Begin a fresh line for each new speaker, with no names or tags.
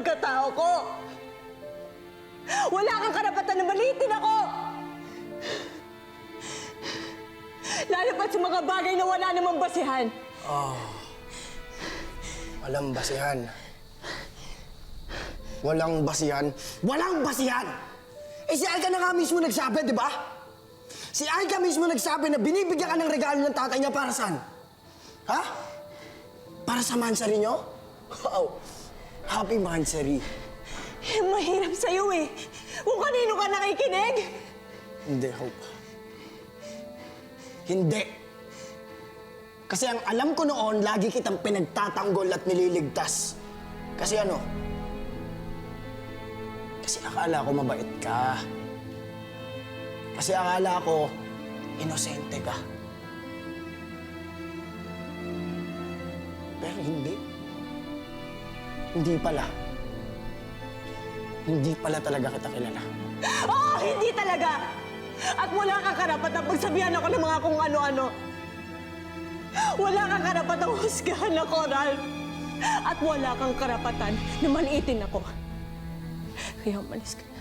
pagkatao ko. Wala kang karapatan na maliitin ako! Lalo pat sa mga bagay na wala namang basihan.
Walang basihan. Walang basihan. Walang basihan! Eh si Aika na nga mismo nagsabi, di ba? Si Aika mismo nagsabi na binibigyan ka ng regalo ng tatay niya para saan? Ha? Para sa mansari niyo? Wow! Happy mansari.
Eh, mahirap sa'yo eh. Kung kanino ka nakikinig.
Hindi, Hope. Hindi. Kasi ang alam ko noon, lagi kitang pinagtatanggol at nililigtas. Kasi ano? Kasi akala ko mabait ka. Kasi akala ko, inosente ka. Pero hindi. Hindi pala. Hindi pala talaga kita kilala.
Oo, hindi talaga! At wala kang karapatang pagsabihan ako ng mga kung ano-ano. Wala kang karapatang husgahan ako, Ralph. At wala kang karapatan na maliitin ako. Kaya umalis ka na.